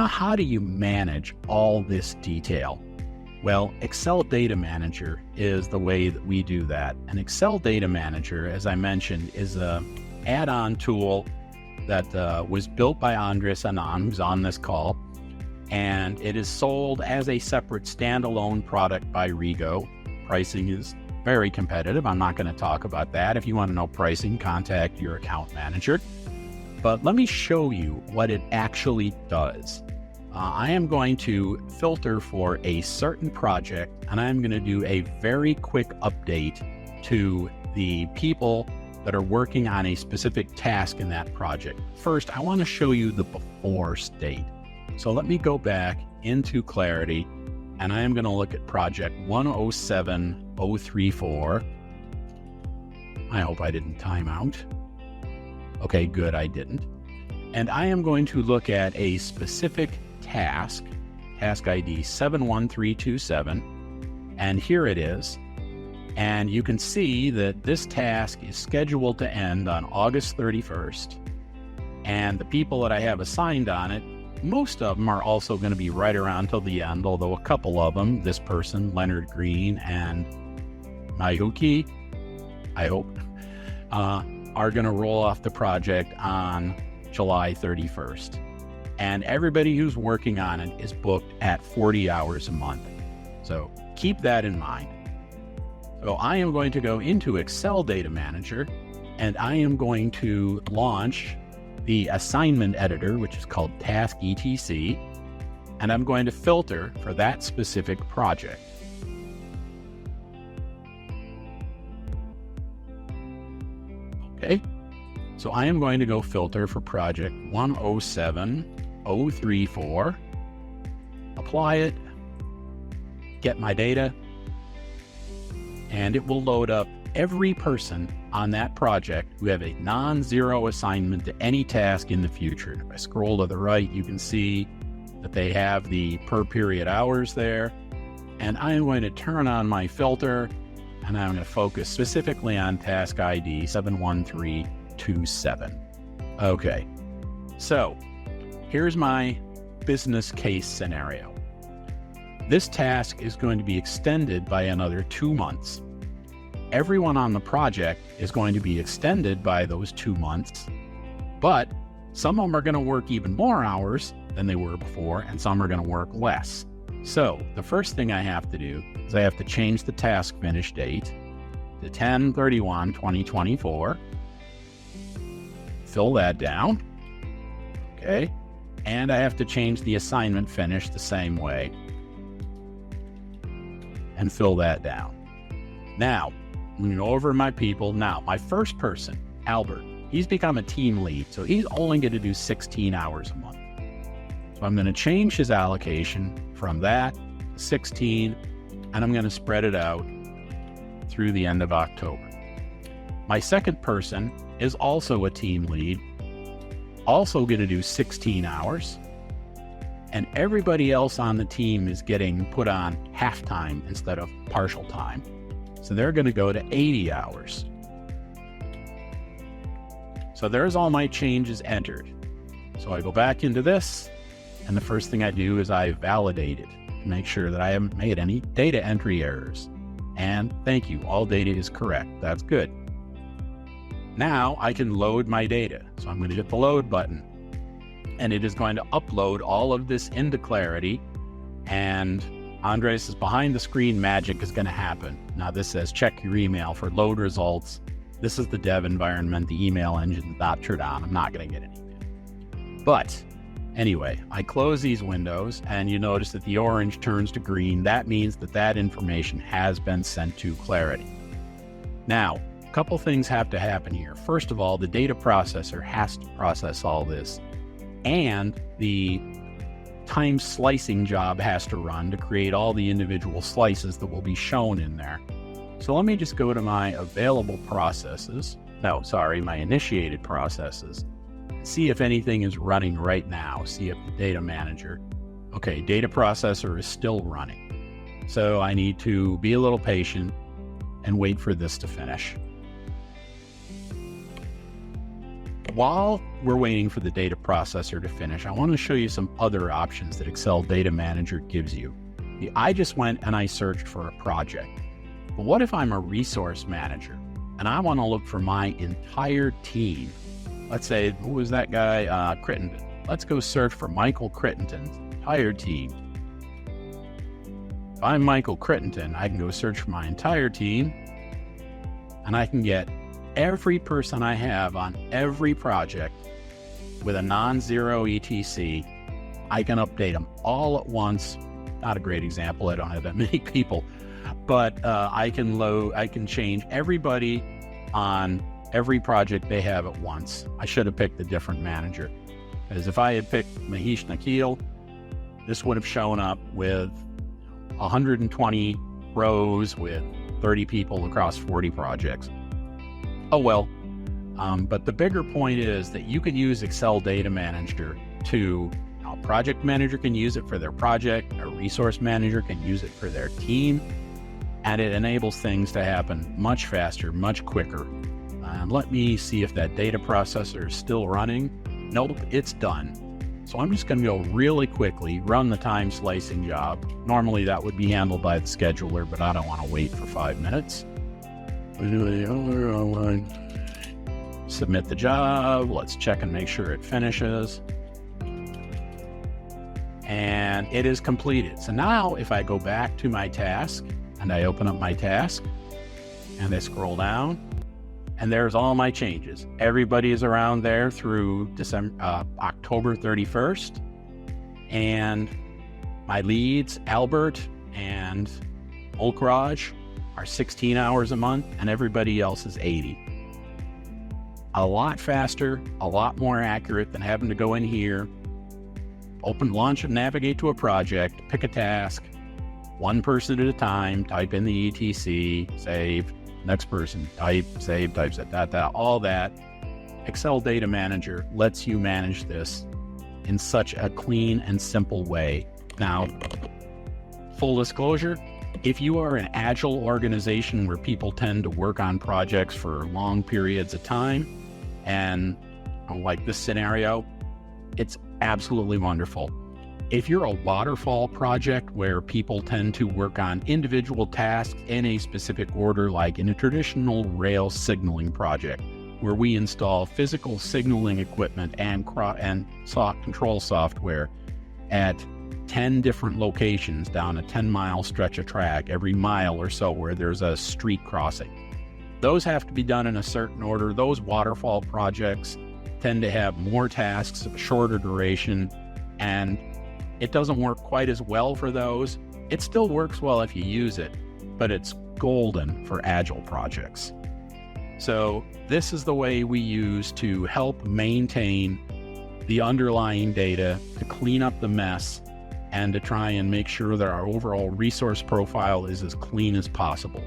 Now, how do you manage all this detail? Well, Excel Data Manager is the way that we do that. An Excel Data Manager, as I mentioned, is an add-on tool that was built by Andres Anan, who's on this call, and it is sold as a separate standalone product by Rego. Pricing is very competitive. I'm not going to talk about that. If you want to know pricing, contact your account manager. But let me show you what it actually does. I am going to filter for a certain project, and I'm going to do a very quick update to the people that are working on a specific task in that project. First, I want to show you the before state. So let me go back into Clarity, and I am going to look at project 107034. I hope I didn't time out. Okay, good, I didn't. And I am going to look at a specific task ID 71327, and here it is. And you can see that this task is scheduled to end on August 31st. And the people that I have assigned on it, most of them are also going to be right around till the end, although a couple of them, this person, Leonard Green and Mayuki, I hope, are going to roll off the project on July 31st. And everybody who's working on it is booked at 40 hours a month. So keep that in mind. So I am going to go into Excel Data Manager, and I am going to launch the assignment editor, which is called Task ETC, and I'm going to filter for that specific project. Okay, so I am going to go filter for project 107034, apply it, get my data, and it will load up every person on that project who have a non-zero assignment to any task in the future. If I scroll to the right, you can see that they have the per period hours there. And I'm going to turn on my filter, and I'm going to focus specifically on task ID 71327. Okay, so here's my business case scenario. This task is going to be extended by another 2 months. Everyone on the project is going to be extended by those 2 months, but some of them are going to work even more hours than they were before, and some are going to work less. So the first thing I have to do is I have to change the task finish date to 10/31/2024. Fill that down. Okay. And I have to change the assignment finish the same way and fill that down. Now, I'm going to go over my people. Now, my first person, Albert, he's become a team lead, so he's only going to do 16 hours a month. So I'm going to change his allocation from that to 16, and I'm going to spread it out through the end of October. My second person is also a team lead, also going to do 16 hours, and everybody else on the team is getting put on half-time instead of partial time. So they're going to go to 80 hours. So there's all my changes entered. So I go back into this, and the first thing I do is I validate it to make sure that I haven't made any data entry errors. And thank you, all data is correct. That's good. Now I can load my data. So I'm going to hit the load button, and it is going to upload all of this into Clarity, and Andres is behind the screen magic is going to happen. Now this says check your email for load results. This is the dev environment, the email engine not turned on. I'm not going to get anything. But anyway, I close these windows, and you notice that the orange turns to green. That means that that information has been sent to Clarity. Now, a couple things have to happen here. First of all, the data processor has to process all this, and the time slicing job has to run to create all the individual slices that will be shown in there. So let me just go to my available processes. No, sorry, my initiated processes. See if anything is running right now. See if the data manager. Okay, data processor is still running. So I need to be a little patient and wait for this to finish. while we're waiting for the data processor to finish, I want to show you some other options that Excel Data Manager gives you. I just went and I searched for a project. But what if I'm a resource manager and I want to look for my entire team? Let's say, who was that guy? Crittenden. Let's go search for Michael Crittenden's entire team. If I'm Michael Crittenden, I can go search for my entire team, and I can get every person I have on every project with a non-zero ETC. I can update them all at once. Not a great example, I don't have that many people, but I can change everybody on every project they have at once. I should have picked a different manager, because if I had picked Mahesh Nikhil, this would have shown up with 120 rows with 30 people across 40 projects. Oh well. But the bigger point is that you can use Excel Data Manager to, a project manager can use it for their project, a resource manager can use it for their team, and it enables things to happen much faster, much quicker. Let me see if that data processor is still running. Nope, it's done. So I'm just going to go really quickly, run the time slicing job. Normally that would be handled by the scheduler, but I don't want to wait for 5 minutes. Submit the job. Let's check and make sure it finishes. And it is completed. So now if I go back to my task and I open up my task and I scroll down, and there's all my changes. Everybody is around there through October 31st. And my leads, Albert and Olkraj, are 16 hours a month, and everybody else is 80. A lot faster, a lot more accurate than having to go in here, open, launch, and navigate to a project, pick a task, one person at a time, type in the ETC, save. Next person, type, save, type, set, all that. Excel Data Manager lets you manage this in such a clean and simple way. Now, full disclosure, if you are an agile organization where people tend to work on projects for long periods of time, and like this scenario, it's absolutely wonderful. If you're a waterfall project where people tend to work on individual tasks in a specific order, like in a traditional rail signaling project, where we install physical signaling equipment and control software at 10 different locations down a 10-mile stretch of track every mile or so where there's a street crossing. Those have to be done in a certain order. Those waterfall projects tend to have more tasks of a shorter duration, and it doesn't work quite as well for those. It still works well if you use it, but it's golden for agile projects. So this is the way we use to help maintain the underlying data, to clean up the mess, and to try and make sure that our overall resource profile is as clean as possible.